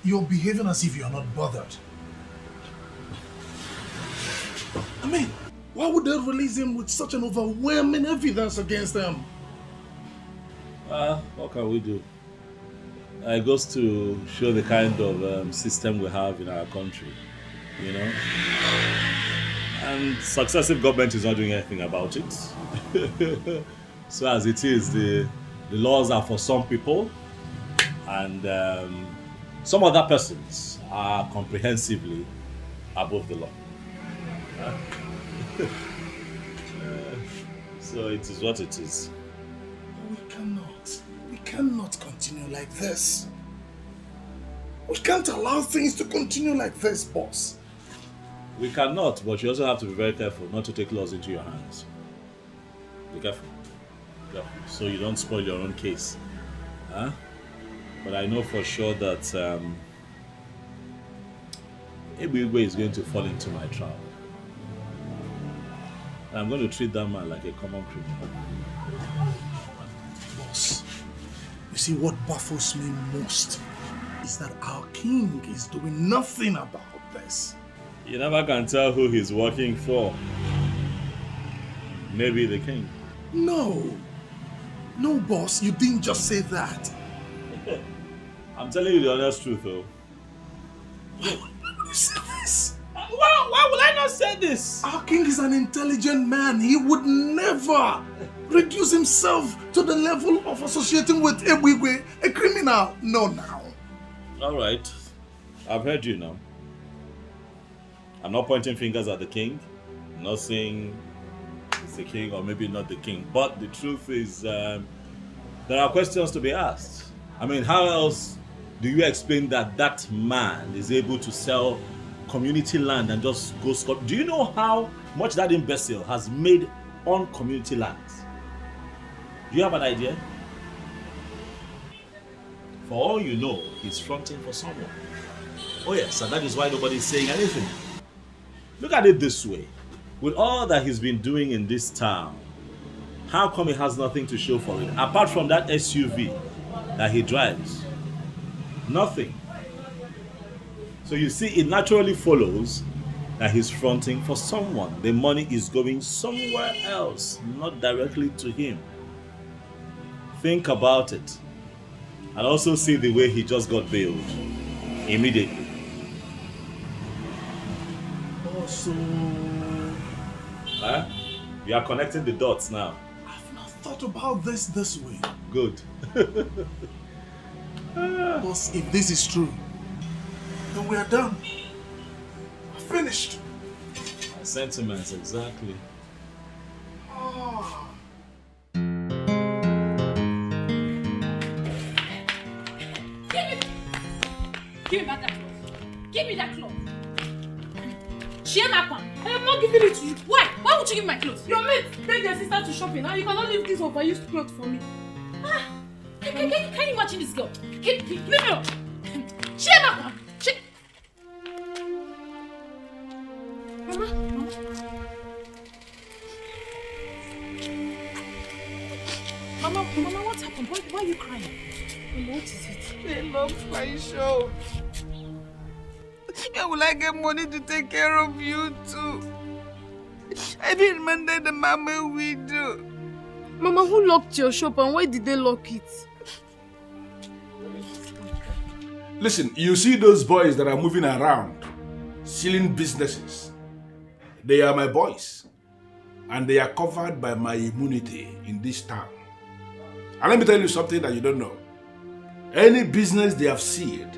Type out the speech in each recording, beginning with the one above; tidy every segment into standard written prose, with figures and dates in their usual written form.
You're behaving as if you're not bothered. I mean, why would they release him with such an overwhelming evidence against them? What can we do? It goes to show the kind of system we have in our country, you know. And successive government is not doing anything about it. So as it is, the laws are for some people, and some other persons are comprehensively above the law. So it is what it is. We cannot continue like this. We can't allow things to continue like this, boss. We cannot, but you also have to be very careful not to take laws into your hands. Be careful. So you don't spoil your own case. Huh? But I know for sure that Ebigwe is going to fall into my trap. I'm going to treat that man like a common criminal. Boss, you see what baffles me most is that our king is doing nothing about this. You never can tell who he's working for. Maybe the king. No, boss, you didn't just say that. I'm telling you the honest truth, though. Why would you say this? Why would I not say this? Our king is an intelligent man. He would never reduce himself to the level of associating with Ebigwe, a criminal. No, now. All right. I've heard you now. I'm not pointing fingers at the king. I'm not saying it's the king or maybe not the king. But the truth is, there are questions to be asked. I mean, how else do you explain that man is able to sell community land and just go scot? Do you know how much that imbecile has made on community lands? Do you have an idea? For all you know, he's fronting for someone. Oh yes, and that is why nobody's saying anything. Look at it this way. With all that he's been doing in this town, how come he has nothing to show for it? Apart from that SUV that he drives. Nothing. So you see, it naturally follows that he's fronting for someone. The money is going somewhere else, not directly to him. Think about it. And also see the way he just got bailed. Immediately. Also, Huh? You are connecting the dots now. I've not thought about this way. Good. Boss, if this is true, then we are done. We're finished. My sentiments, exactly. Ah. Give me back that cloth. Give me that cloth. Chiemaka, I am not giving it to you. Why? Why would you give me my clothes? Your mate take their sister to shopping. Now you cannot leave this overused clothes for me. Can you imagine this girl? Leave me alone. Chiemaka. Mama, what happened? Why are you crying? Mama, what is it? They love my show. How will I get money to take care of you too? I didn't remember the mama we do. Mama, who locked your shop and why did they lock it? Listen, you see those boys that are moving around, stealing businesses. They are my boys. And they are covered by my immunity in this town. And let me tell you something that you don't know. Any business they have sealed,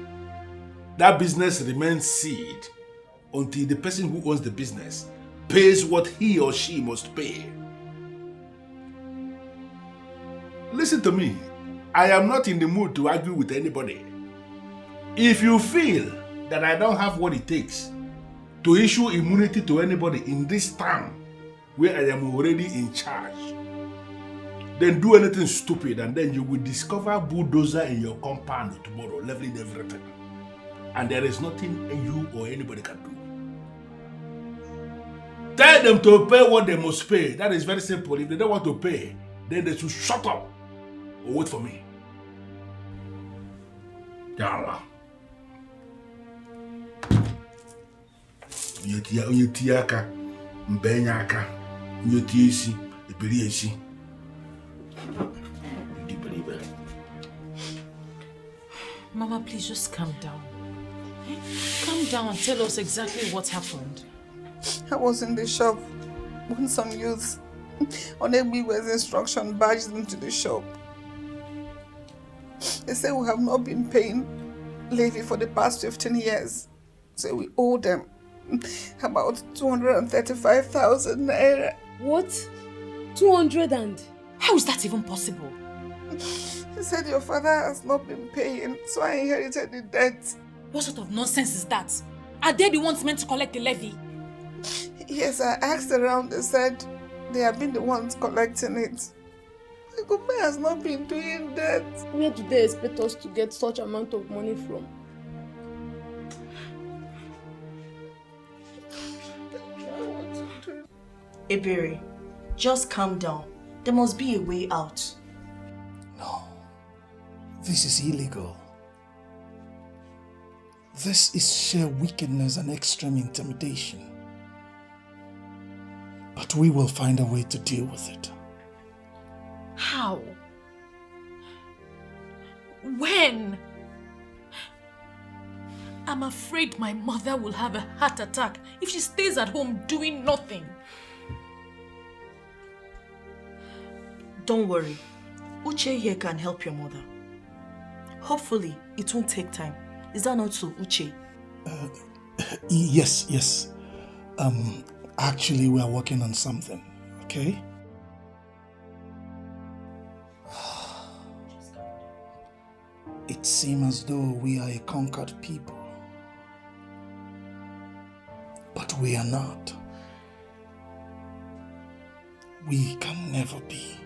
that business remains sealed until the person who owns the business pays what he or she must pay. Listen to me. I am not in the mood to argue with anybody. If you feel that I don't have what it takes to issue immunity to anybody in this town where I am already in charge, then do anything stupid and then you will discover bulldozer in your compound tomorrow, leveling everything. And there is nothing you or anybody can do. Tell them to pay what they must pay. That is very simple. If they don't want to pay, then they should shut up or wait for me. Yalla. onye tie aka, mbenye aka, onye tie isi, ebiri esi. Mama, please just calm down. Calm down and tell us exactly what happened. I was in the shop when some youths on Egbiwe's instruction barged into the shop. They say we have not been paying levy for the past 15 years. So we owe them about 235,000 naira. What? 200 and? How is that even possible? He said your father has not been paying, so I inherited the debt. What sort of nonsense is that? Are they the ones meant to collect the levy? Yes, I asked around. They said they have been the ones collecting it. The government has not been doing that. Where do they expect us to get such amount of money from? Ebere, just calm down. There must be a way out. No. This is illegal. This is sheer wickedness and extreme intimidation. But we will find a way to deal with it. How? When? I'm afraid my mother will have a heart attack if she stays at home doing nothing. Don't worry. Uche here can help your mother. Hopefully, it won't take time. Is that not so, Uche? Yes. Actually, we are working on something, okay? It seems as though we are a conquered people. But we are not. We can never be.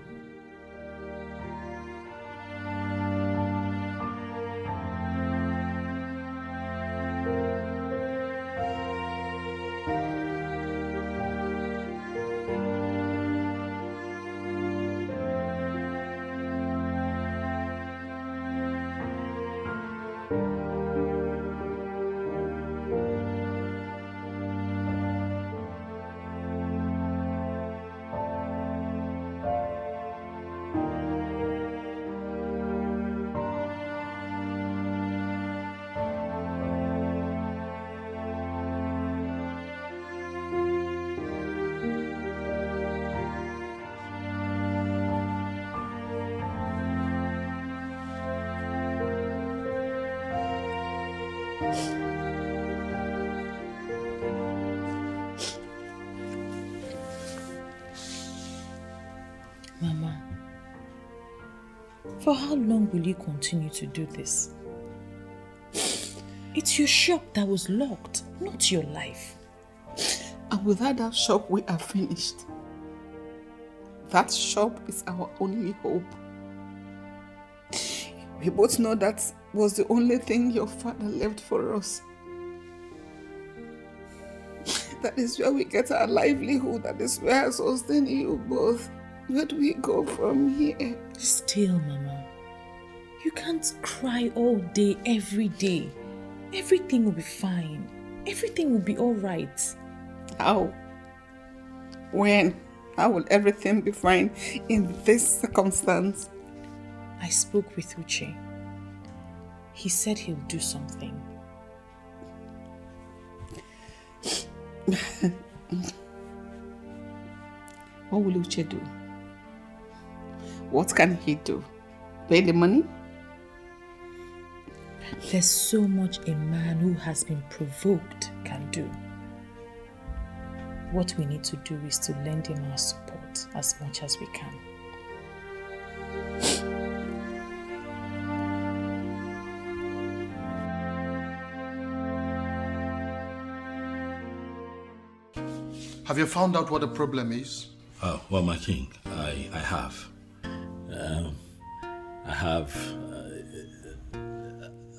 Mama, for how long will you continue to do this? It's your shop that was locked, not your life. And without that shop, we are finished. That shop is our only hope. We both know that was the only thing your father left for us. That is where we get our livelihood. That is where I sustain you both. Where do we go from here? Still, Mama, you can't cry all day, every day. Everything will be fine. Everything will be all right. How? When? How will everything be fine in this circumstance? I spoke with Uche. He said he'll do something. What will Uche do? What can he do? Pay the money? There's so much a man who has been provoked can do. What we need to do is to lend him our support as much as we can. Have you found out what the problem is? Oh, well, my king, I have.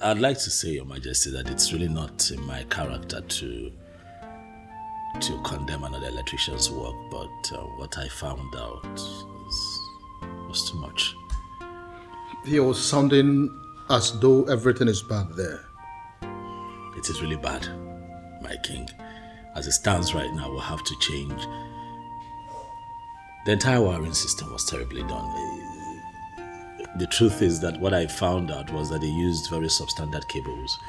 I'd like to say, Your Majesty, that it's really not in my character to condemn another electrician's work, but what I found out was too much. He was sounding as though everything is bad there. It is really bad, my king. as it stands right now, we'll have to change. The entire wiring system was terribly done. The truth is that what I found out was that they used very substandard cables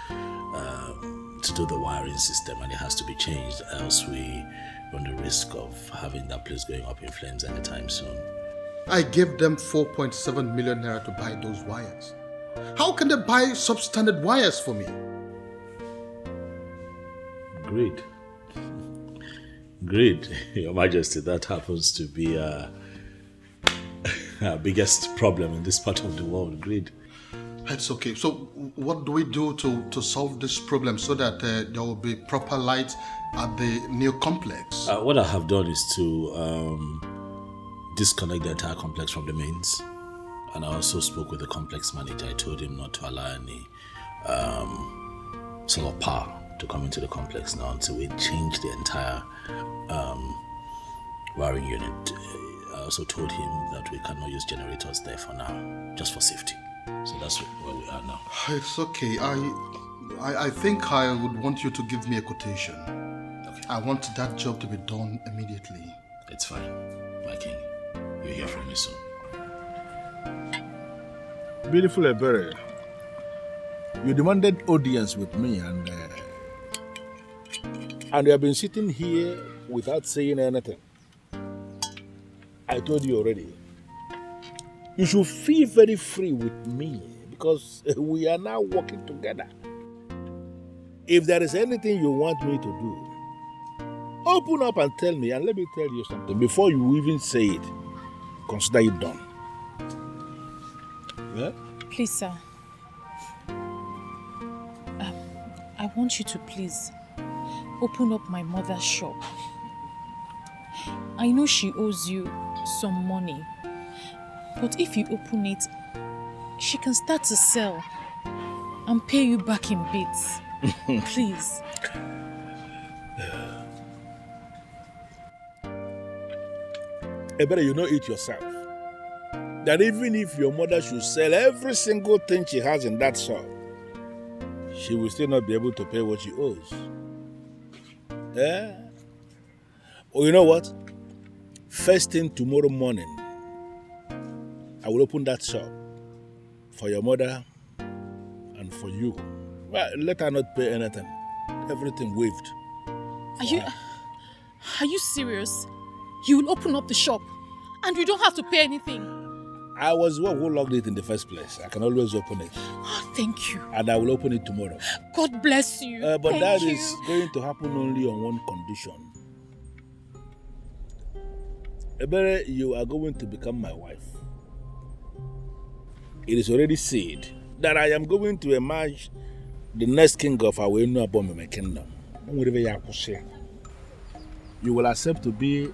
to do the wiring system, and it has to be changed, else we run the risk of having that place going up in flames anytime soon. I gave them 4.7 million naira to buy those wires. How can they buy substandard wires for me? Greed. Greed, Your Majesty, that happens to be our biggest problem in this part of the world, greed. It's okay. So what do we do to solve this problem so that there will be proper light at the new complex? What I have done is to disconnect the entire complex from the mains. And I also spoke with the complex manager. I told him not to allow any solar power to come into the complex now until we change the entire wiring unit. I also told him that we cannot use generators there for now, just for safety. So that's where we are now. It's okay. I think I would want you to give me a quotation. Okay. I want that job to be done immediately. It's fine, my king. You'll hear from me soon. Beautiful Ebere, you demanded audience with me and you have been sitting here without saying anything. I told you already. You should feel very free with me because we are now working together. If there is anything you want me to do, open up and tell me, and let me tell you something. Before you even say it, consider it done. Yeah? Please, sir. I want you to please open up my mother's shop. I know she owes you some money, but if you open it, she can start to sell and pay you back in bits. Please. Better you know it yourself. That even if your mother should sell every single thing she has in that shop, she will still not be able to pay what she owes. Yeah? Oh, you know what? First thing tomorrow morning, I will open that shop for your mother and for you. Well, let her not pay anything. Everything waived. Are you serious? You will open up the shop and we don't have to pay anything? I was the one who locked it in the first place. I can always open it. Oh, thank you. And I will open it tomorrow. God bless you. But thank that you. is going to happen only on one condition. Ebere, you are going to become my wife. It is already said that I am going to emerge the next king of our Abomime kingdom. You will accept to be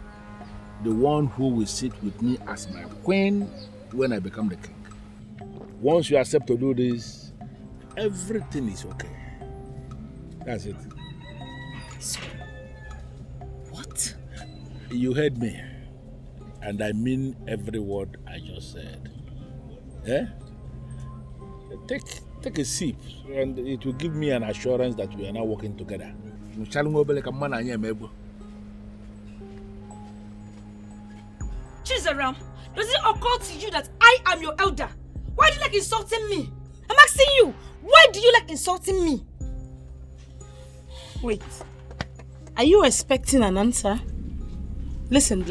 the one who will sit with me as my queen when I become the king. Once you accept to do this, everything is okay. That's it. So, what? You heard me. And I mean every word I just said. Eh? Take a sip, and it will give me an assurance that we are now working together. Chizaram, does it occur to you that I am your elder? Why do you like insulting me? I'm asking you, why do you like insulting me? Wait, are you expecting an answer? Listen,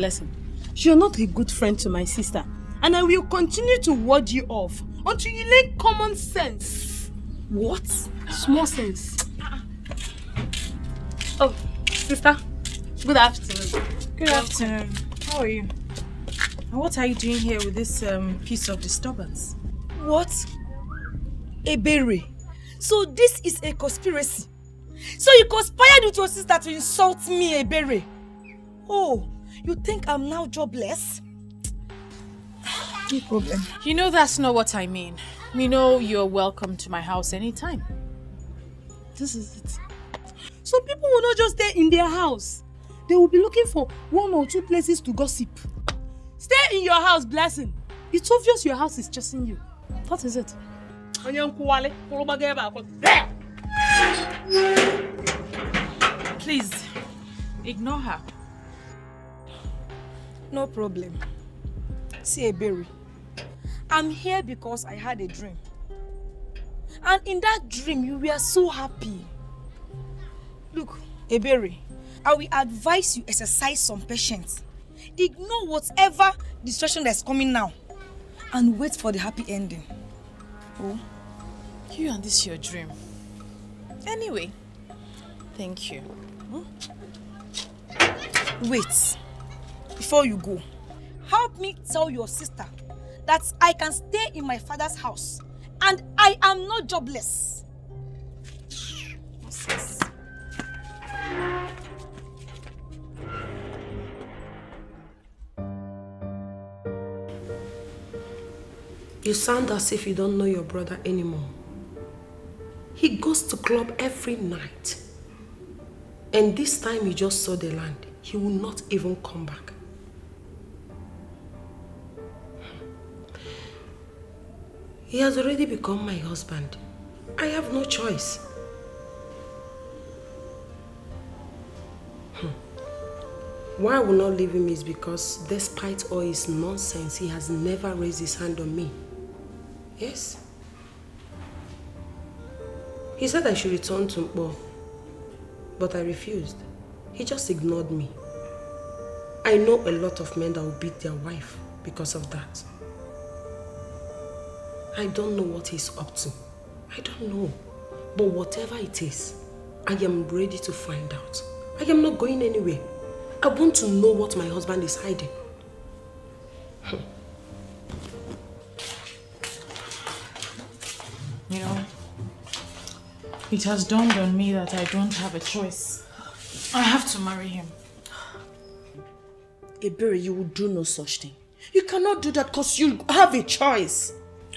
you're not a good friend to my sister, and I will continue to ward you off until you learn common sense. What? Small sense. Oh, sister, good afternoon. Good afternoon. How are you? And what are you doing here with this piece of disturbance? What? Ebere. So this is a conspiracy. So you conspired with your sister to insult me, Ebere. Oh, you think I'm now jobless? No problem. You know that's not what I mean. You know you're welcome to my house anytime. This is it. Some people will not just stay in their house. They will be looking for 1 or 2 places to gossip. Stay in your house, Blessing. It's obvious your house is chasing you. What is it? Please, Ignore her. No problem. See, Ebere, I'm here because I had a dream. And in that dream, you were so happy. Look, Ebere, I will advise you exercise some patience. Ignore whatever distraction that's coming now. And wait for the happy ending. Oh. You and this your dream. Anyway, thank you. Wait. Before you go, help me tell your sister that I can stay in my father's house and I am not jobless. Yes. You sound as if you don't know your brother anymore. He goes to club every night. And this time he just saw the land. He will not even come back. He has already become my husband. I have no choice. Why I will not leave him is because despite all his nonsense, he has never raised his hand on me. Yes. He said I should return to Mpo, but I refused. He just ignored me. I know a lot of men that will beat their wife because of that. I don't know what he's up to. I don't know. But whatever it is, I am ready to find out. I am not going anywhere. I want to know what my husband is hiding. You know, it has dawned on me that I don't have a choice. I have to marry him. Ebere, you will do no such thing. You cannot do that because you have a choice.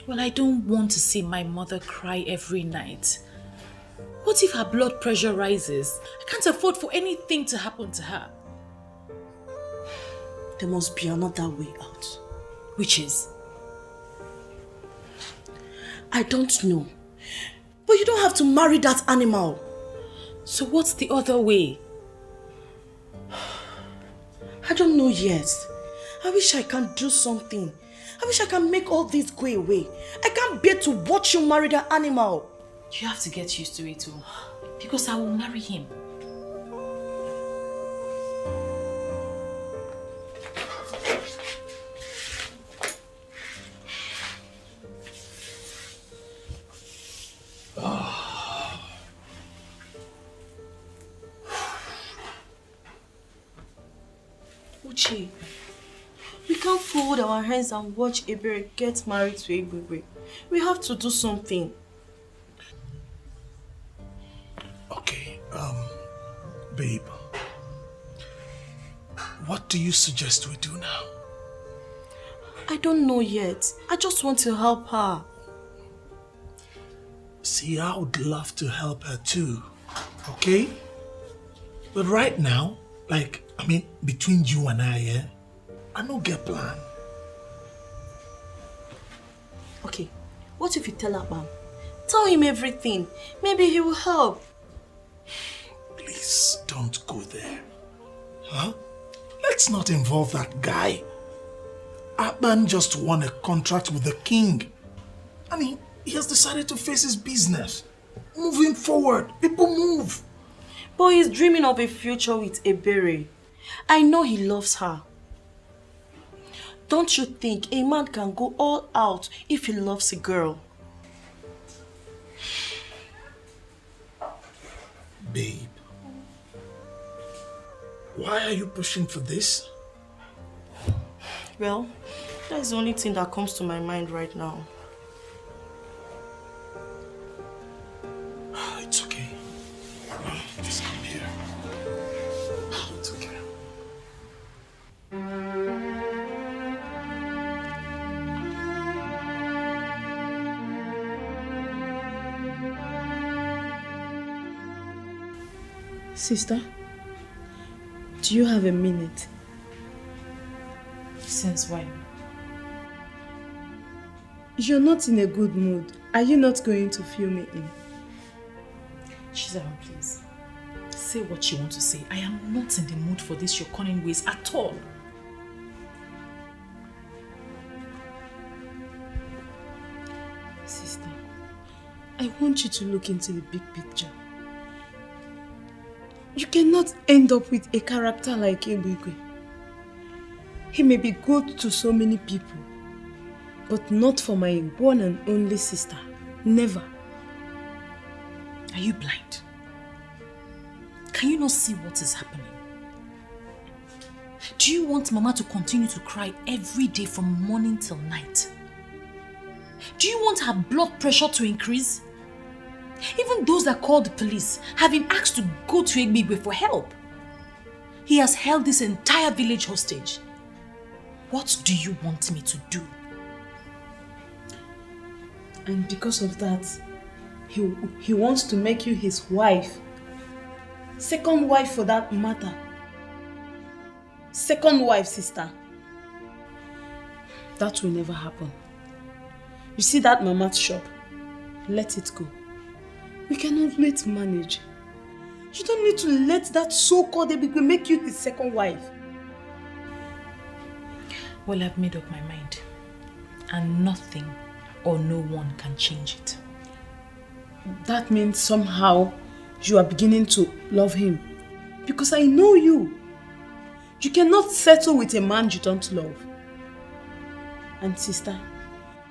Well, I don't want to see my mother cry every night. What if her blood pressure rises? I can't afford for anything to happen to her. There must be another way out. Which is? I don't know. But you don't have to marry that animal. So what's the other way? I don't know yet. I wish I can do something. I wish I can make all this go away. I can't bear to watch you marry that animal. You have to get used to it too. Because I will marry him. Uche, we can't fold our hands and watch Ebere get married to Ebube. We have to do something. Okay, babe. What do you suggest we do now? I don't know yet. I just want to help her. See, I would love to help her too, okay? But right now, between you and I, I don't get plan. Okay, what if you tell Abam? Tell him everything. Maybe he will help. Please, don't go there. Huh? Let's not involve that guy. Abam just won a contract with the king. And he has decided to face his business. Moving forward, people move. But he's dreaming of a future with Ebere. I know he loves her. Don't you think a man can go all out if he loves a girl? Babe, why are you pushing for this? Well, that's the only thing that comes to my mind right now. It's okay. Just come here. It's okay. Sister, do you have a minute? Since when? You're not in a good mood. Are you not going to fill me in? She's please. say what you want to say. I am not in the mood for this your cunning ways at all. Sister, I want you to look into the big picture. You cannot end up with a character like Ebigwe. He may be good to so many people, but not for my one and only sister. Never. Are you blind? Can you not see what is happening? Do you want Mama to continue to cry every day from morning till night? Do you want her blood pressure to increase? Even those that called the police have been asked to go to Egbigwe for help. He has held this entire village hostage. What do you want me to do? And because of that, he wants to make you his wife. Second wife for that matter. Second wife, sister. That will never happen. You see that mama's shop? Let it go. We can always manage. You don't need to let that so-called Ebigwe make you his second wife. Well, I've made up my mind. And nothing or no one can change it. That means somehow you are beginning to love him. Because I know you. You cannot settle with a man you don't love. And sister,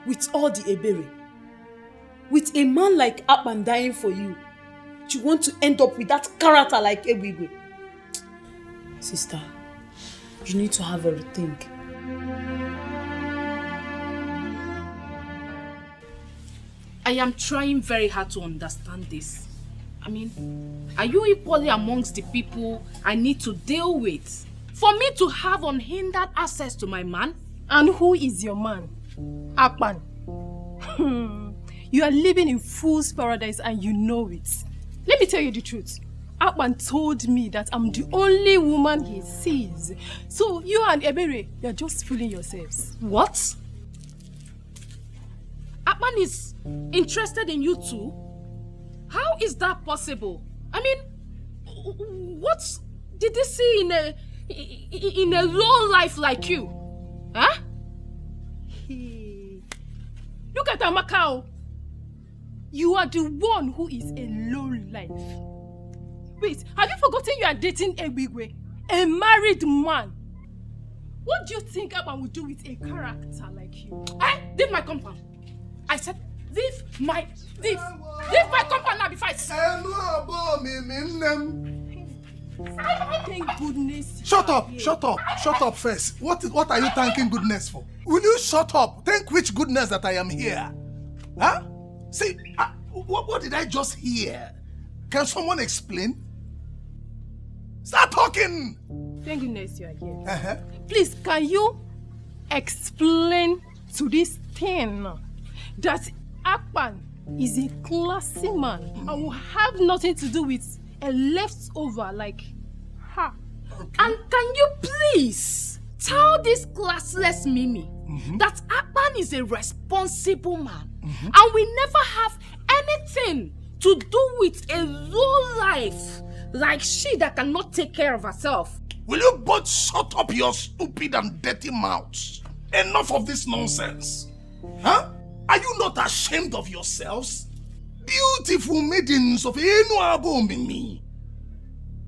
with all the Ebere, with a man like Akpan dying for you, you want to end up with that character like Ebigwe. Sister, you need to have a rethink. I am trying very hard to understand this. I mean, are you equally amongst the people I need to deal with for me to have unhindered access to my man? And who is your man? Akpan. You are living in fool's paradise and you know it. Let me tell you the truth. Akpan told me that I'm the only woman he sees. So you and Ebere, you're just fooling yourselves. What? Akpan is interested in you too? How is that possible? I mean, what did he see in a low life like you? Huh? Look at Amakao. You are the one who is a low life. Wait, have you forgotten you are dating Ebigwe, a married man? What do you think Akpan would do with a character like you? Leave my compound. I said, leave my compound now before I Thank goodness. Shut up first. What are you thanking goodness for? Will you shut up? Thank which goodness that I am here? Huh? See, what did I just hear? Can someone explain? Start talking! Thank goodness you are here. Please, can you explain to this thing that Akpan is a classy man and will have nothing to do with a leftover like her? Okay. And can you please tell this classless Mimi that Akpan is a responsible man and we never have anything to do with a low life like she that cannot take care of herself? Will you both shut up your stupid and dirty mouths? Enough of this nonsense. Huh? Are you not ashamed of yourselves? Beautiful maidens of Enuabo Mimi,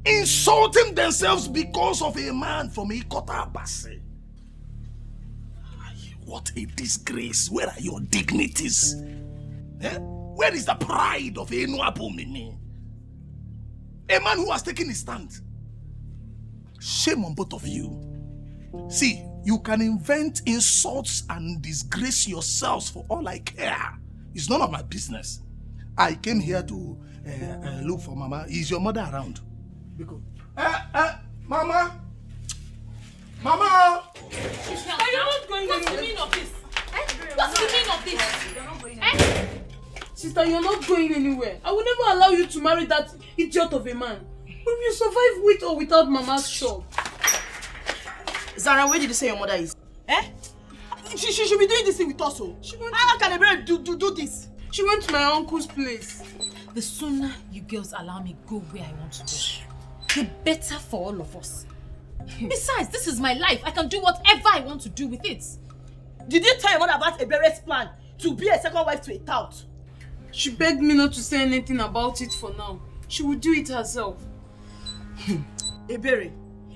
insulting themselves because of a man from Ikota Abase. What a disgrace. Where are your dignities? Where is the pride of Enuabo Mimi? A man who has taken his stand. Shame on both of you. See, you can invent insults and disgrace yourselves for all I care. It's none of my business. I came here to look for Mama. Is your mother around? Because, Mama! Mama! Are you not going anywhere? What's the meaning of this? What's the meaning of this? Sister, you're not going anywhere. I will never allow you to marry that idiot of a man. We will survive with or without Mama's shop. Zara, where did you say your mother is? She should be doing this thing with us. How can a brother do this? She went to my uncle's place. The sooner you girls allow me go where I want to go, the better for all of us. Besides, this is my life. I can do whatever I want to do with it. Did you tell your mother about Ebere's plan to be a second wife to a tout? She begged me not to say anything about it for now. She will do it herself. Ebere,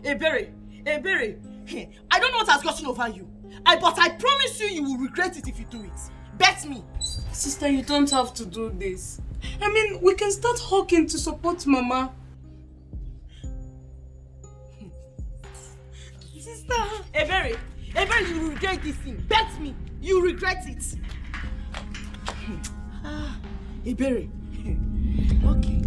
I don't know what has gotten over you. But I promise you will regret it if you do it. Bet me. Sister, you don't have to do this. I mean, we can start hawking to support Mama. Sister. Ebere, you will regret this thing. Bet me, you regret it. Ebere. Okay.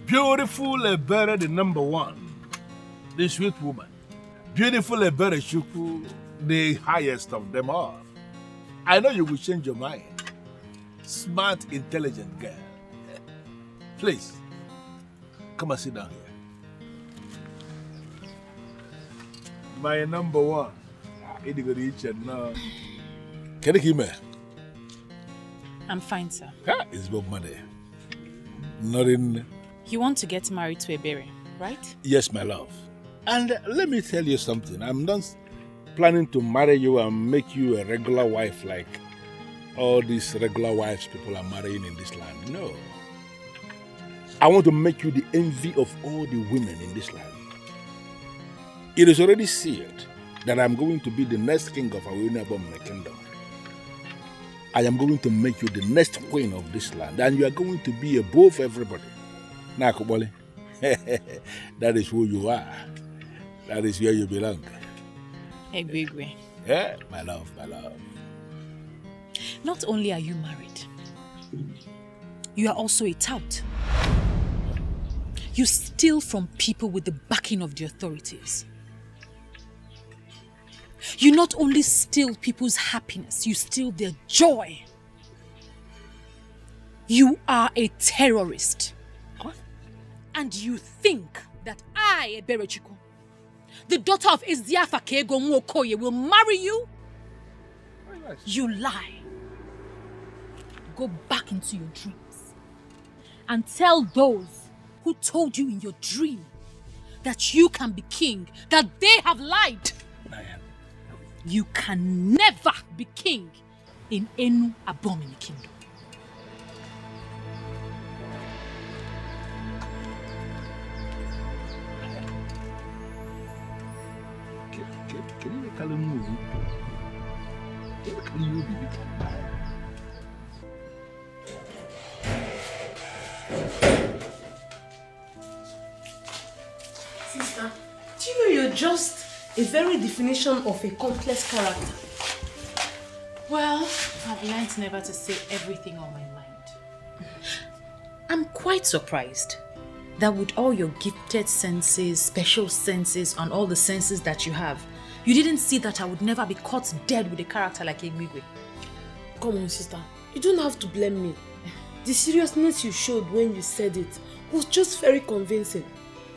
Beautiful Ebere, the number one, the sweet woman. Beautiful Ebere Shuku, the highest of them all. I know you will change your mind. Smart, intelligent girl. Please, come and sit down here. My number one. Can you hear me? I'm fine, sir. It's Bob Money. Nothing. You want to get married to Ebere, right? Yes, my love. And let me tell you something. I'm not planning to marry you and make you a regular wife like all these regular wives people are marrying in this land. No. I want to make you the envy of all the women in this land. It is already sealed that I'm going to be the next king of Awinabom kingdom. I am going to make you the next queen of this land, and you are going to be above everybody. Nakubole, that is who you are. That is where you belong. Egwegwe. Yeah, my love, my love. Not only are you married, you are also a tout. You steal from people with the backing of the authorities. You not only steal people's happiness, you steal their joy. You are a terrorist. What? And you think that I, Eberechiku, the daughter of Eziafa Kego Nwokoye, will marry you? You lie. Go back into your dreams and tell those who told you in your dream that you can be king, that they have lied. You can never be king in Enu Abomini kingdom. Can you make a move? Can you be? Sister, do you know you're just a very definition of a complex character? Well, I've learned never to say everything on my mind. I'm quite surprised that with all your gifted senses, special senses, and all the senses that you have, you didn't see that I would never be caught dead with a character like Egwigwe. Come on, sister. You don't have to blame me. The seriousness you showed when you said it was just very convincing.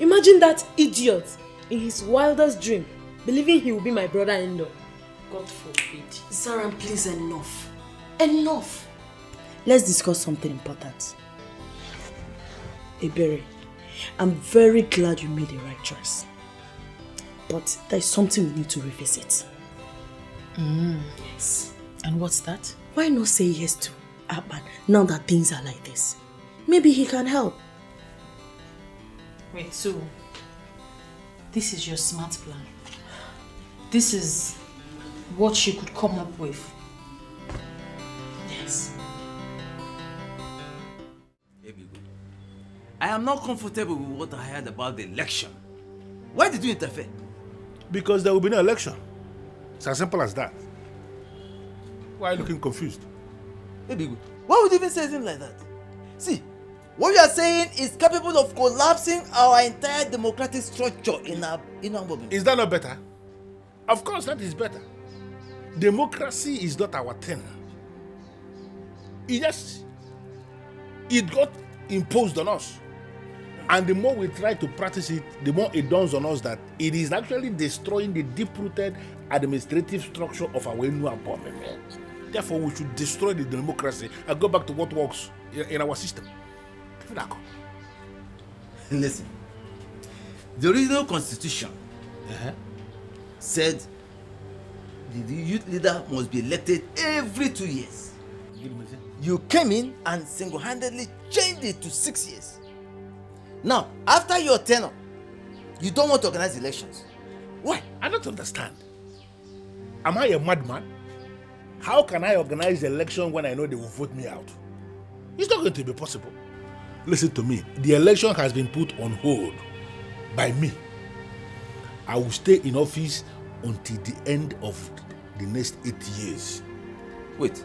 Imagine that idiot in his wildest dream believing he will be my brother-in-law. God forbid. Sarah, please, enough. Enough. Let's discuss something important. Ebere, I'm very glad you made the right choice. But there's something we need to revisit. Yes. And what's that? Why not say yes to Akpan now that things are like this? Maybe he can help. Wait, so This is your smart plan. This is what you could come up with. Yes. I am not comfortable with what I heard about the election. Why did you interfere? Because there will be no election. It's as simple as that. Why are you looking confused? Why would you even say something like that? See, what you are saying is capable of collapsing our entire democratic structure in our government. Is that not better? Of course, that is better. Democracy is not our thing. Yes, it got imposed on us. And the more we try to practice it, the more it dawns on us that it is actually destroying the deep-rooted administrative structure of our new government. Therefore, we should destroy the democracy and go back to what works in our system. Listen, the original constitution said the youth leader must be elected every 2 years. You came in and single-handedly changed it to 6 years. Now, after your tenure, you don't want to organize elections. Why? I don't understand. Am I a madman? How can I organize the election when I know they will vote me out? It's not going to be possible. Listen to me. The election has been put on hold by me. I will stay in office until the end of the next 8 years. Wait.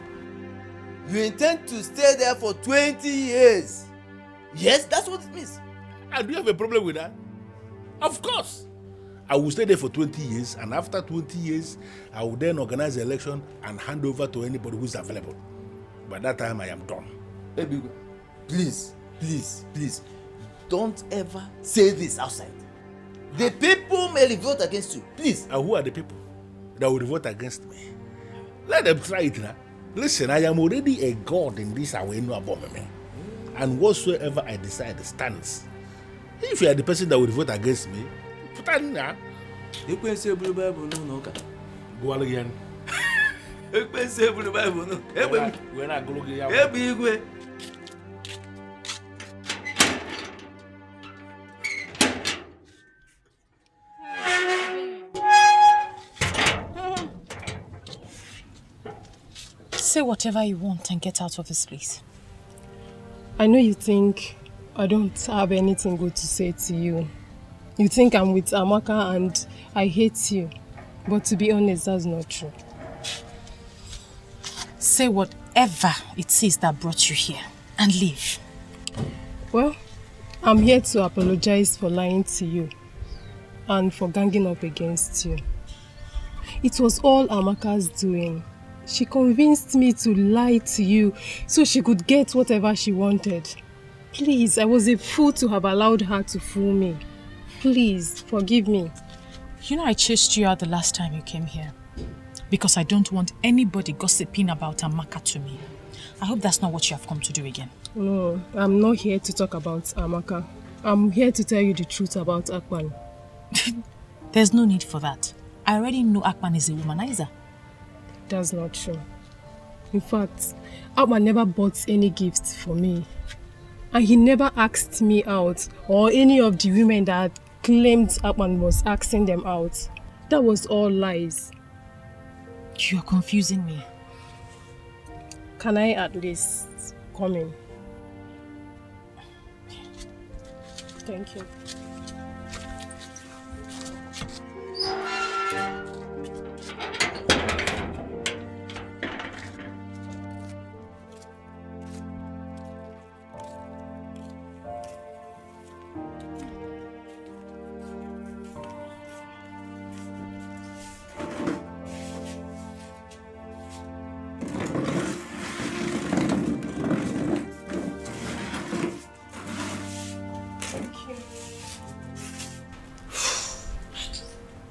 You intend to stay there for 20 years? Yes, that's what it means. And do you have a problem with that? Of course. I will stay there for 20 years, and after 20 years, I will then organize the election and hand over to anybody who is available. By that time, I am done. Baby, please, don't ever say this outside. The people may revolt against you, please. And who are the people that will revolt against me? Let them try it now. Listen, I am already a god in this Awenu abomination, and whatsoever I decide stands. If you are the person that will vote against me, put on now. You can say blue Bible no. Go on again. You can say blue Bible no. When I go again. Say whatever you want and get out of this place. I know you think I don't have anything good to say to you. You think I'm with Amaka and I hate you. But to be honest, that's not true. Say whatever it is that brought you here and leave. Well, I'm here to apologize for lying to you and for ganging up against you. It was all Amaka's doing. She convinced me to lie to you so she could get whatever she wanted. Please, I was a fool to have allowed her to fool me. Please, forgive me. You know I chased you out the last time you came here because I don't want anybody gossiping about Amaka to me. I hope that's not what you have come to do again. No, I'm not here to talk about Amaka. I'm here to tell you the truth about Akpan. There's no need for that. I already know Akpan is a womanizer. That's not true. In fact, Akpan never bought any gifts for me. And he never asked me out or any of the women that claimed Akpan was asking them out. That was all lies. You're confusing me. Can I at least come in? Thank you.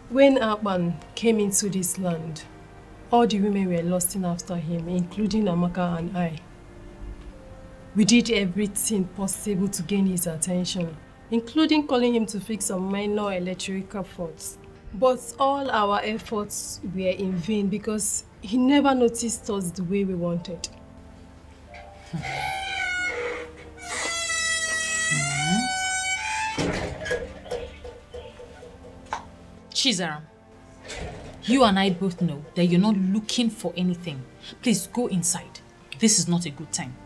When Akpan came into this land, all the women were lusting after him, including Amaka and I. We did everything possible to gain his attention, including calling him to fix some minor electrical faults. But all our efforts were in vain because he never noticed us the way we wanted. Chizaram, you and I both know that you're not looking for anything. Please go inside. This is not a good time.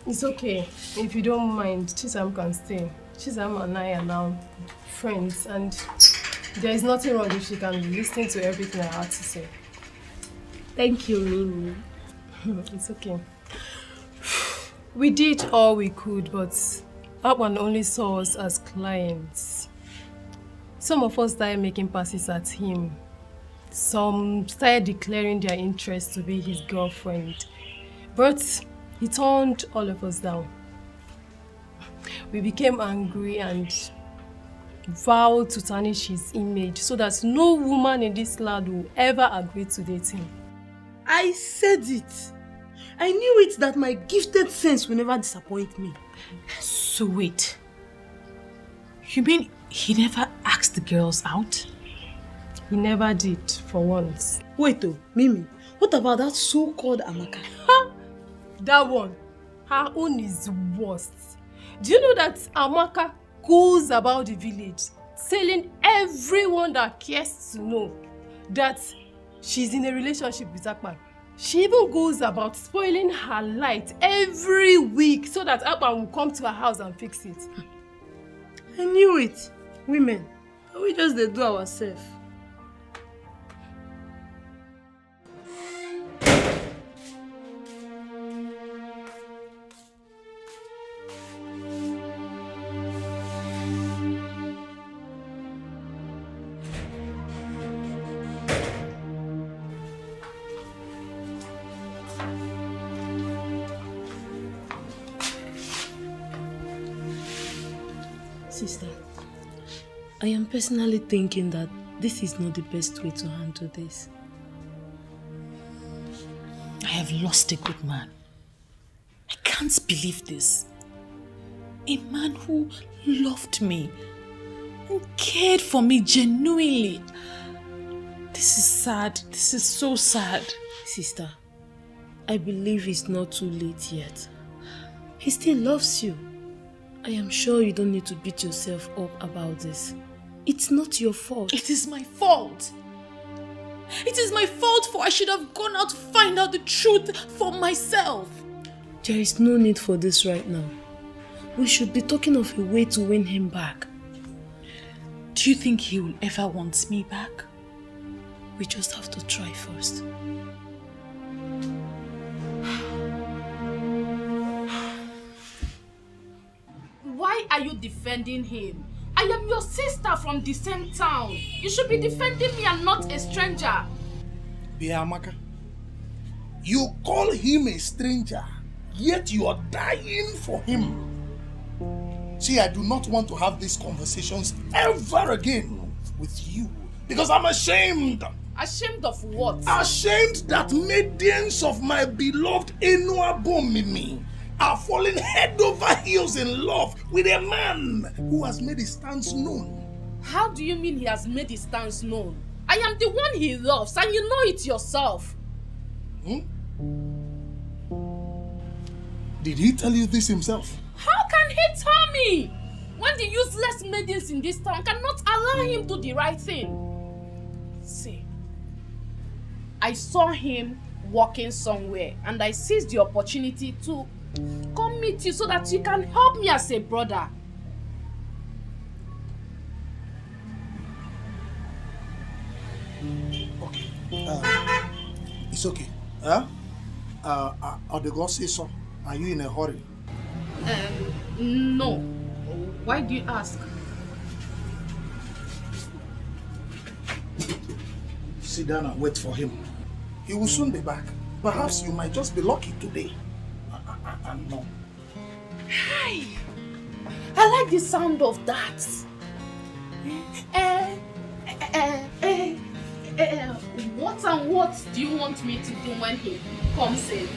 It's okay. If you don't mind, Chizaram can stay. Chizaram and I are now friends, and there is nothing wrong if she can listen to everything I have to say. Thank you, Mimi. It's okay. We did all we could, but Akpan only saw us as clients. Some of us started making passes at him. Some started declaring their interest to be his girlfriend. But he turned all of us down. We became angry and vowed to tarnish his image so that no woman in this land will ever agree to date him. I said it. I knew it that my gifted sense will never disappoint me. So wait. You mean he never asked the girls out? He never did, for once. Wait though, Mimi, what about that so-called Amaka? That one, her own is worst. Do you know that Amaka goes about the village telling everyone that cares to know that she's in a relationship with Akpan? She even goes about spoiling her light every week so that Akpan will come to her house and fix it. I knew it. Women, we just they do ourselves. Sister, I am personally thinking that this is not the best way to handle this. I have lost a good man. I can't believe this. A man who loved me and cared for me genuinely. This is sad. This is so sad. Sister, I believe it's not too late yet. He still loves you. I am sure you don't need to beat yourself up about this. It's not your fault. It is my fault. It is my fault, for I should have gone out to find out the truth for myself. There is no need for this right now. We should be talking of a way to win him back. Do you think he will ever want me back? We just have to try first. Why are you defending him? I am your sister from the same town. You should be defending me and not a stranger. Biamaka, you call him a stranger, yet you are dying for him. See, I do not want to have these conversations ever again with you because I'm ashamed. Ashamed of what? Ashamed that maidens of my beloved Enuabomimi are falling head over heels in love with a man who has made his stance known. How do you mean he has made his stance known? I am the one he loves, and you know it yourself. Did he tell you this himself? How can he tell me? When the useless maidens in this town cannot allow him to do the right thing. See, I saw him walking somewhere, and I seized the opportunity to come meet you so that you can help me as a brother. Okay. It's okay. Or the God say so. Are you in a hurry? No. Why do you ask? Sit down and wait for him. He will soon be back. Perhaps you might just be lucky today. No. Hi. I like the sound of that. What and what do you want me to do when he comes in?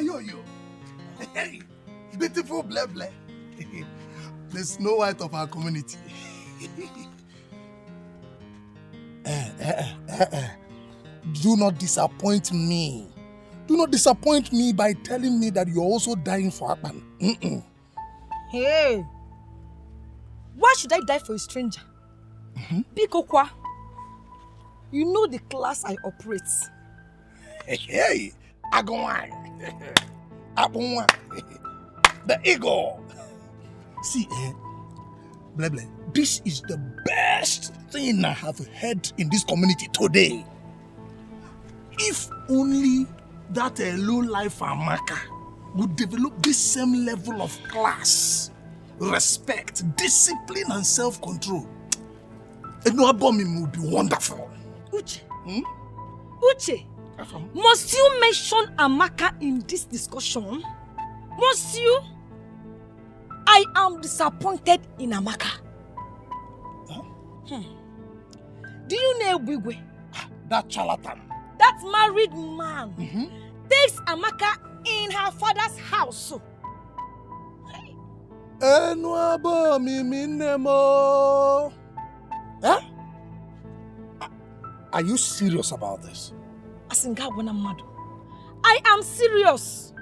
Yo-yo. Hey, beautiful Ble Ble. The Snow White of our community. Do not disappoint me. Do not disappoint me by telling me that you're also dying for Akpan. Hey, why should I die for a stranger? Bikokwa, you know the class I operate. Hey, Agwan. Abunwa. The eagle. See, Bleble, this is the best thing I have heard in this community today. If only that low-life Amaka would develop this same level of class, respect, discipline, and self-control, Enuabomim would be wonderful. Uche, Uche, must you mention Amaka in this discussion? Must you? I am disappointed in Amaka. Do you know Bigwe? That charlatan. That married man takes Amaka in her father's house. Huh? Are you serious about this? I am serious.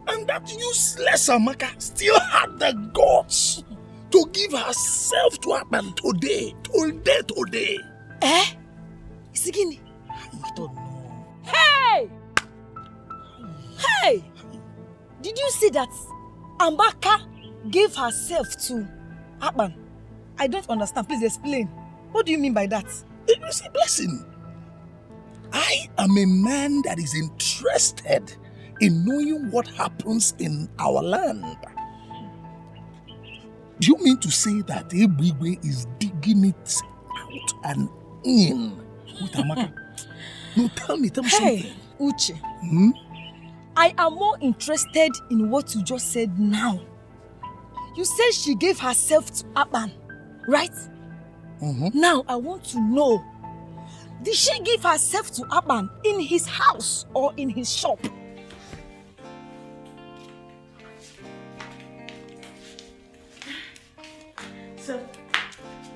And that useless Amaka still had the guts to give herself to Akpan today. Isigini? I don't know. Hey! Hey! Did you see that Amaka gave herself to Akpan? I don't understand. Please explain. What do you mean by that? It is a blessing. I am a man that is interested in knowing what happens in our land. Do you mean to say that Ebigwe is digging it out and in with Amaka? No, tell me something. Uche. I am more interested in what you just said now. You said she gave herself to Akpan, right? Now I want to know, did she give herself to Akpan in his house or in his shop? So,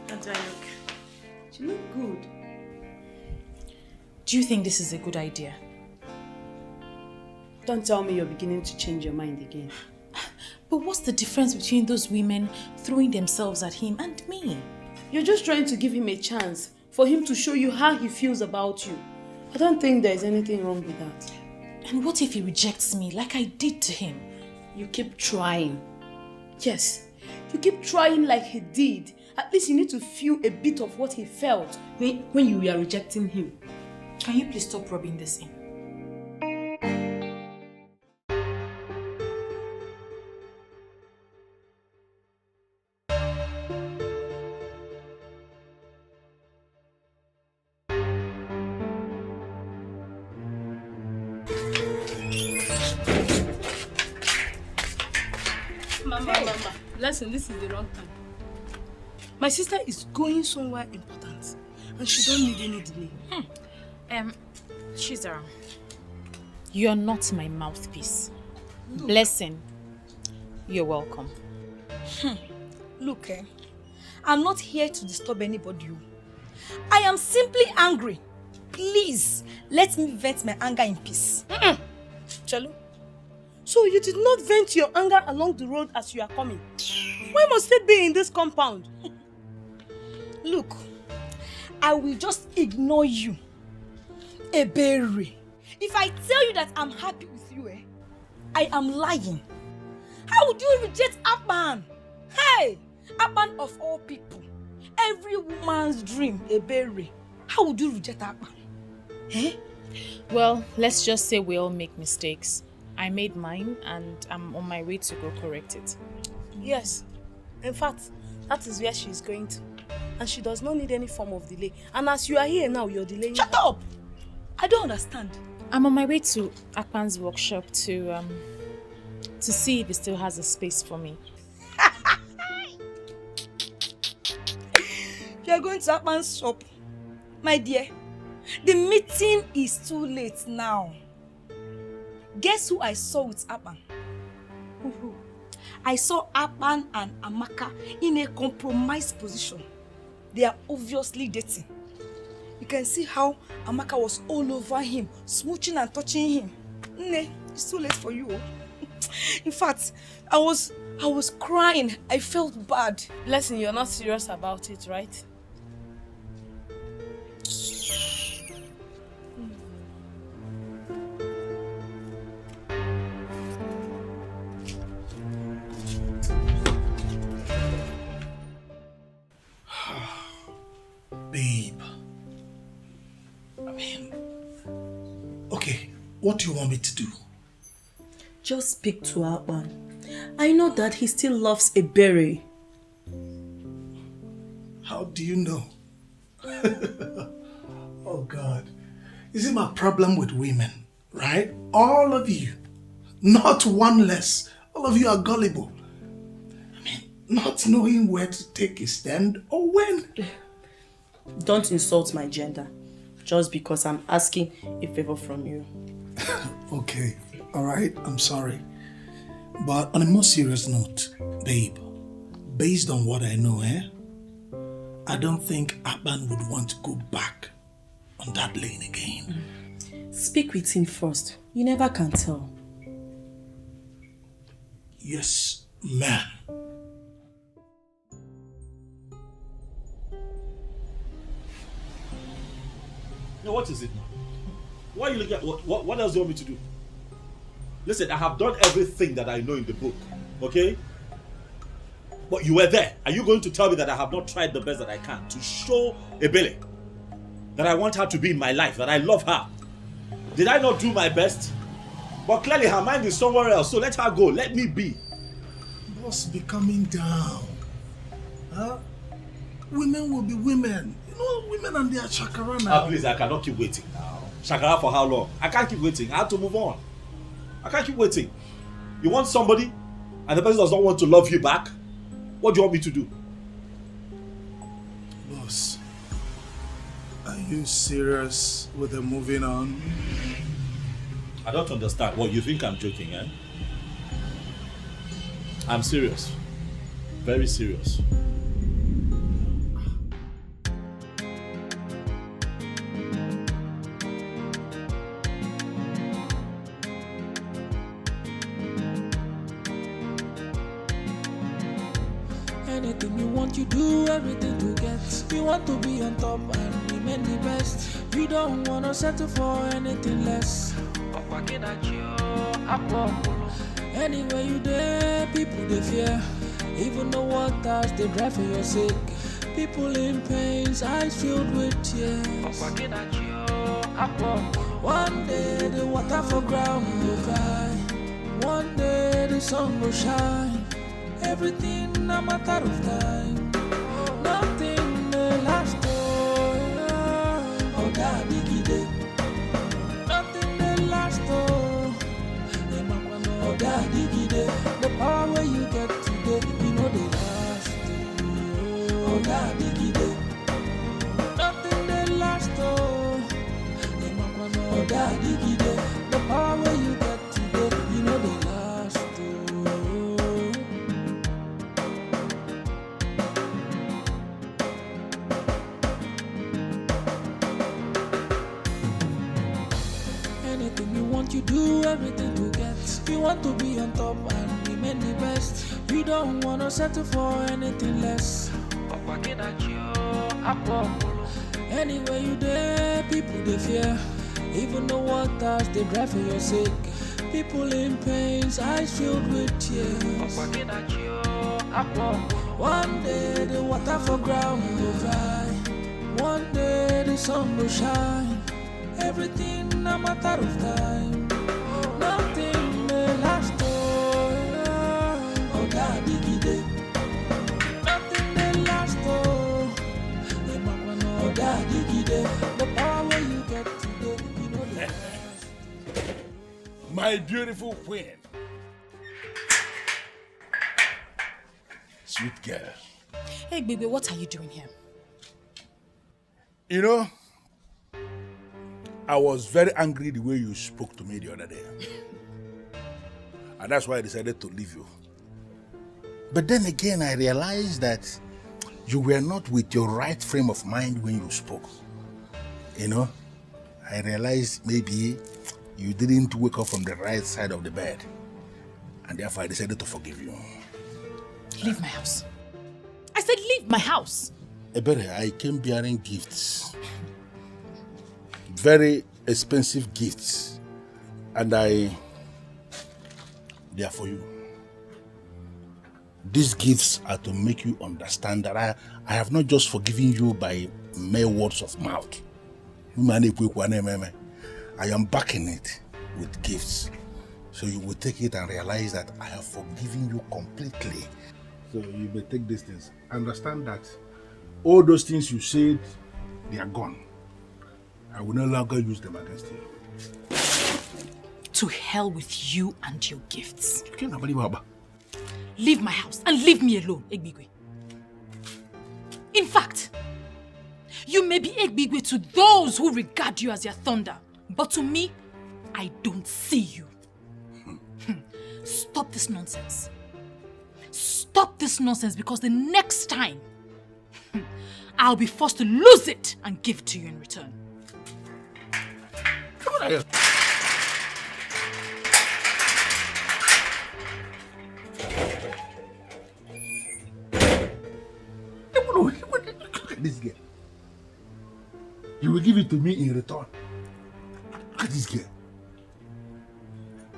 how do I look? You look good. Do you think this is a good idea? Don't tell me you're beginning to change your mind again. But what's the difference between those women throwing themselves at him and me? You're just trying to give him a chance for him to show you how he feels about you. I don't think there's anything wrong with that. And what if he rejects me like I did to him? You keep trying. Yes, you keep trying like he did. At least you need to feel a bit of what he felt when you were rejecting him. Can you please stop rubbing this in? Mama, listen, this is the wrong time. My sister is going somewhere important and she don't need any delay. Chizara, you're not my mouthpiece. Blessing, you're welcome. Look, I'm not here to disturb anybody. I am simply angry. Please, let me vent my anger in peace. Chalo, so you did not vent your anger along the road as you are coming? Why must it be in this compound? Look, I will just ignore you. Ebere. If I tell you that I'm happy with you, I am lying. How would you reject Akpan? Hey, Akpan of all people. Every woman's dream, Ebere. How would you reject Akpan? Well, let's just say we all make mistakes. I made mine and I'm on my way to go correct it. Yes. In fact, that is where she is going to. And she does not need any form of delay. And as you are here now, you're delaying. Shut up! I don't understand. I'm on my way to Akpan's workshop to see if he still has a space for me. You are going to Akpan's shop. My dear, the meeting is too late now. Guess who I saw with Akpan? I saw Akpan and Amaka in a compromised position. They are obviously dating. You can see how Amaka was all over him, smooching and touching him. Nne, it's too late for you. In fact, I was crying. I felt bad. Blessing, you're not serious about it, right? Babe. I mean, okay, what do you want me to do? Just speak to Akpan. I know that he still loves Ebere. How do you know? Oh God. Is it my problem with women, right? All of you. Not one less. All of you are gullible. I mean, not knowing where to take a stand or when. Don't insult my gender. Just because I'm asking a favor from you. Okay, alright, I'm sorry. But on a more serious note, babe, based on what I know, I don't think Akpan would want to go back on that lane again. Speak with him first. You never can tell. Yes, ma'am. Now what is it now? Why are you looking at what else do you want me to do? Listen, I have done everything that I know in the book, okay? But you were there. Are you going to tell me that I have not tried the best that I can to show Ebele that I want her to be in my life, that I love her? Did I not do my best? But clearly her mind is somewhere else, so let her go. Let me be. Boss, be coming down. Huh? Women will be women. You know, women and their chakra now. Please, I cannot keep waiting now. Chakra for how long? I can't keep waiting. I have to move on. I can't keep waiting. You want somebody and the person does not want to love you back? What do you want me to do? Boss, are you serious with the moving on? I don't understand. What, you think I'm joking, eh? I'm serious. Very serious. Anything you want, you do everything to get. You want to be on top and remain the best. You don't want to settle for anything less. Anywhere you there, people they fear. Even the waters they drive for your sake. People in pains, eyes filled with tears. One day the water for ground will cry. One day the sun will shine. Everything a matter of time. Nothing may last. Oh, daddy gide. Nothing may last. Oh, daddy gide. The power where you get today, you know they last. Oh, daddy gide. Nothing may last. Oh, daddy gide. The power where you get today, you know they last. You do everything to get. You want to be on top and remain the best. You don't want to settle for anything less. Anywhere you there, people they fear. Even the waters they drive for your sake. People in pains, eyes filled with tears. One day the water for ground will dry. One day the sun will shine. Everything a matter of time. Nothing may last. Oh, daddy gide. Nothing may last. Oh, daddy gide. The power where you get today, you know the last. My beautiful queen. Sweet girl. Hey, baby, what are you doing here? You know, I was very angry the way you spoke to me the other day. And that's why I decided to leave you. But then again, I realized that you were not with your right frame of mind when you spoke. You know, I realized maybe you didn't wake up from the right side of the bed. And therefore I decided to forgive you. Leave my house. I said leave my house. Ebere, I came bearing gifts. Very expensive gifts. And they are for you. These gifts are to make you understand that I have not just forgiven you by mere words of mouth. I am backing it with gifts. So you will take it and realize that I have forgiven you completely. So you may take these things. Understand that all those things you said, they are gone. I will no longer use them against you. To hell with you and your gifts. You can't believe Baba. Leave my house and leave me alone, Egbigwe. In fact, you may be Egbigwe to those who regard you as their thunder, but to me, I don't see you. Stop this nonsense. Stop this nonsense, because the next time, I'll be forced to lose it and give it to you in return. Come on here. Look at this girl. You will give it to me in return. Look at this girl.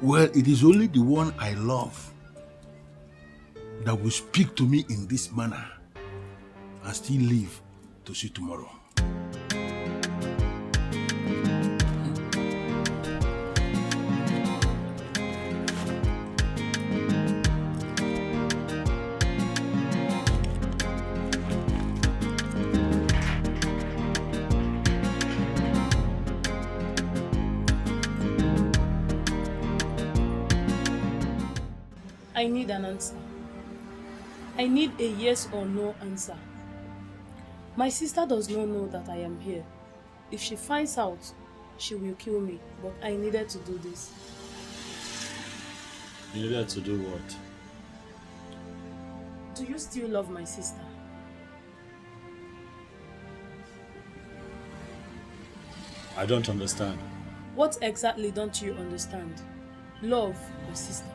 Well, it is only the one I love that will speak to me in this manner and still live to see tomorrow. I need an answer. I need a yes or no answer. My sister does not know that I am here. If she finds out, she will kill me. But I needed to do this. You needed to do what? Do you still love my sister? I don't understand. What exactly don't you understand? Love your sister?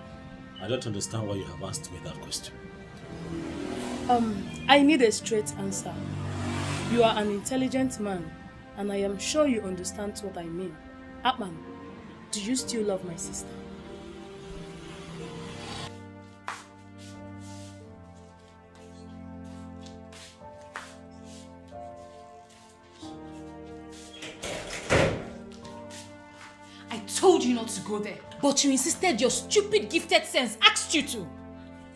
I don't understand why you have asked me that question. I need a straight answer. You are an intelligent man, and I am sure you understand what I mean. Atman, do you still love my sister? I told you not to go there, but you insisted. Your stupid gifted sense asked you to.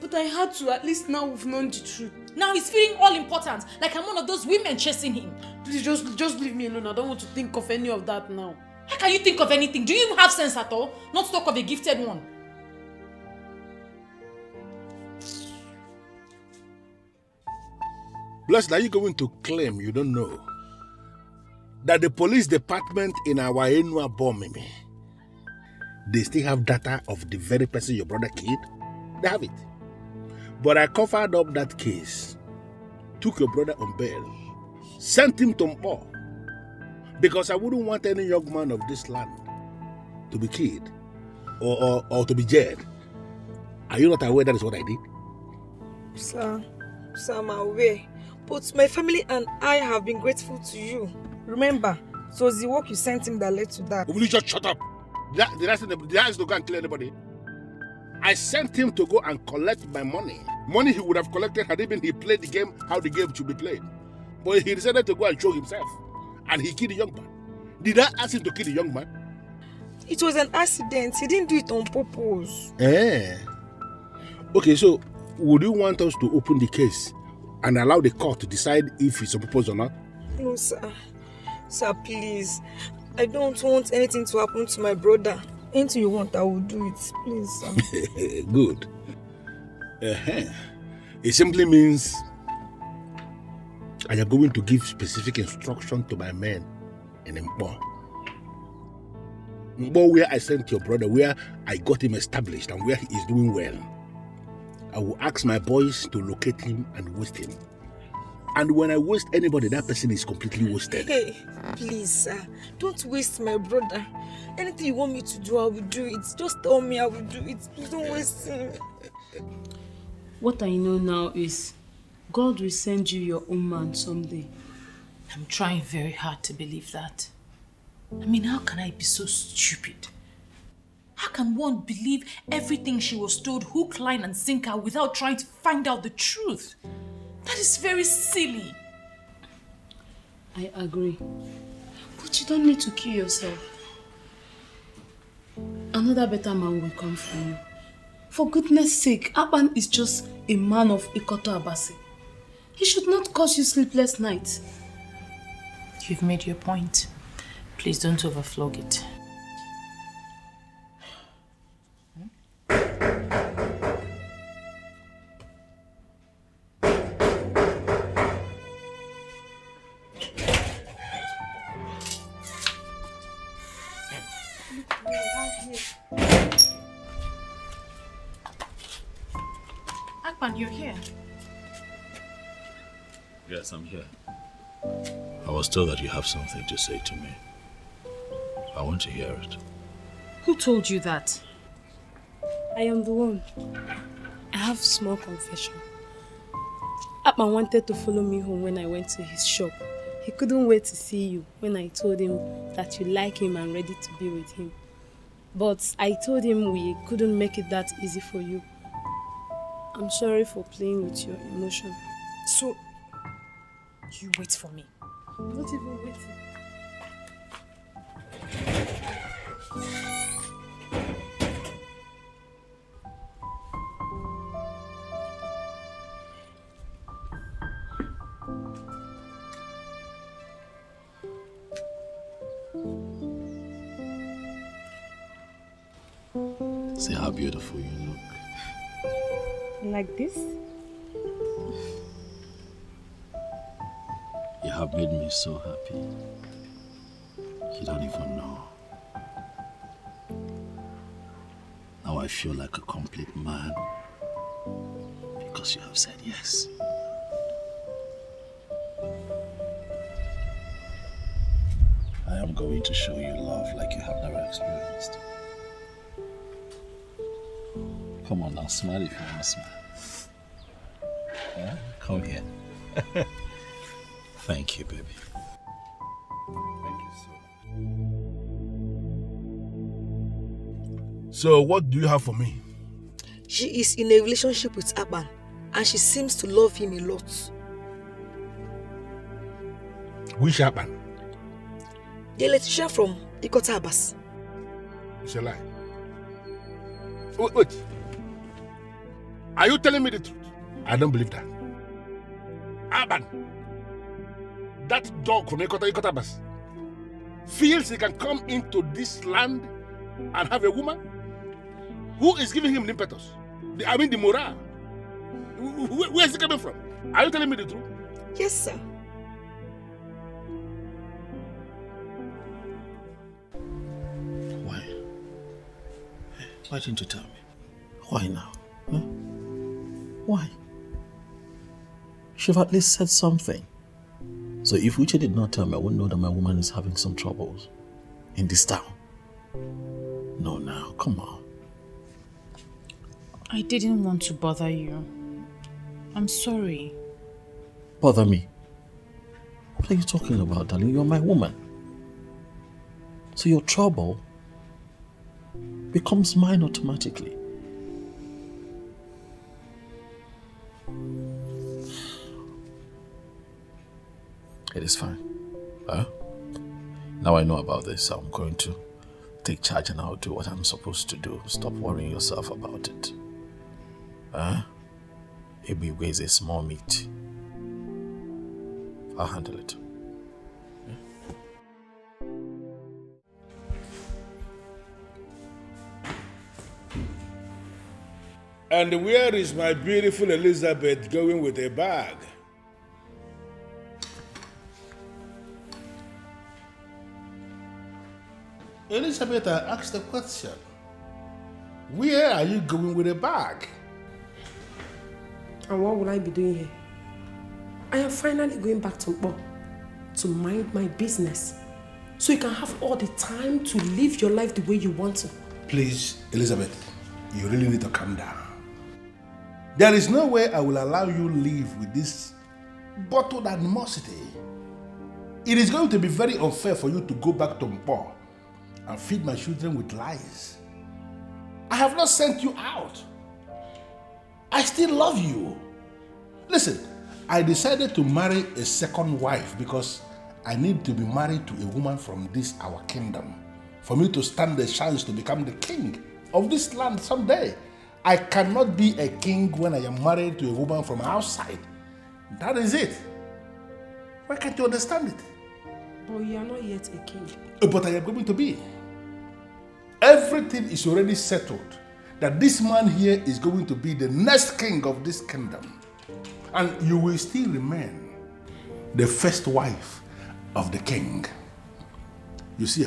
But I had to. At least now we've known the truth. Now he's feeling all important, like I'm one of those women chasing him. Please just leave me alone. I don't want to think of any of that now. How can you think of anything? Do you even have sense at all? Not to talk of a gifted one. Blessed, are you going to claim you don't know that the police department in our Enua Bomimi, they still have data of the very person your brother killed? They have it. But I covered up that case, took your brother on bail, sent him to Mpo, because I wouldn't want any young man of this land to be killed or to be jailed. Are you not aware that is what I did? Sir, I'm aware. But my family and I have been grateful to you. Remember, it was the work you sent him that led to that. Will you just shut up? Did I ask to go and kill anybody? I sent him to go and collect my money. Money he would have collected had even he played the game how the game should be played. But he decided to go and show himself. And he killed the young man. Did I ask him to kill the young man? It was an accident. He didn't do it on purpose. Okay, so would you want us to open the case and allow the court to decide if it's on purpose or not? No, sir. Sir, please. I don't want anything to happen to my brother. Anything you want, I will do it. Please, sir. Good. It simply means I am going to give specific instruction to my men in Mpo. Mpo, where I sent your brother, where I got him established and where he is doing well. I will ask my boys to locate him and waste him. And when I waste anybody, that person is completely wasted. Hey, please, sir. Don't waste my brother. Anything you want me to do, I will do it. Just tell me I will do it. Please don't waste him. What I know now is God will send you your own man someday. I'm trying very hard to believe that. I mean, how can I be so stupid? How can one believe everything she was told hook, line and sinker without trying to find out the truth? That is very silly. I agree. But you don't need to kill yourself. Another better man will come for you. For goodness sake, Akpan is just a man of Ikoto Abasi. He should not cause you sleepless nights. You've made your point. Please don't overflog it. Akpan, you're here. Yes, I'm here. I was told that you have something to say to me. I want to hear it. Who told you that? I am the one. I have a small confession. Akpan wanted to follow me home when I went to his shop. He couldn't wait to see you when I told him that you like him and ready to be with him. But I told him we couldn't make it that easy for you. I'm sorry for playing with your emotion. So, you wait for me. I'm not even waiting. See how beautiful you look. Like this? You have made me so happy. You don't even know. Now I feel like a complete man because you have said yes. I am going to show you love like you have never experienced. Come on now, smile if you want to smile. Yeah? Come here. Thank you, baby. Thank you so much. So, what do you have for me? She is in a relationship with Akpan and she seems to love him a lot. Which Akpan? The electrician from Ikoto Abasi. It's a lie. Wait. Are you telling me the truth? I don't believe that. Akpan, that dog from Ikoto Abasi, feels he can come into this land and have a woman? Who is giving him the impetus? The morale? Where is he coming from? Are you telling me the truth? Yes, sir. Why? Why didn't you tell me? Why now? Huh? Why? Should have at least said something. So if Uche did not tell me, I wouldn't know that my woman is having some troubles in this town. No, now, come on. I didn't want to bother you. I'm sorry. Bother me? What are you talking about, darling? You're my woman. So your trouble becomes mine automatically. It is fine. Huh? Now I know about this, I'm going to take charge and I'll do what I'm supposed to do. Stop worrying yourself about it. Huh? Maybe weighs a small meat. I'll handle it. And where is my beautiful Elizabeth going with a bag? Elizabeth, I asked a question. Where are you going with a bag? And what will I be doing here? I am finally going back to Mpo to mind my business. So you can have all the time to live your life the way you want to. Please, Elizabeth, you really need to calm down. There is no way I will allow you to live with this bottled animosity. It is going to be very unfair for you to go back to Mpo and feed my children with lies. I have not sent you out. I still love you. Listen, I decided to marry a second wife because I need to be married to a woman from this our kingdom for me to stand the chance to become the king of this land someday. I cannot be a king when I am married to a woman from outside. That is it. Why can't you understand it? But you are not yet a king. But I am going to be. Everything is already settled that this man here is going to be the next king of this kingdom. And you will still remain the first wife of the king. You see,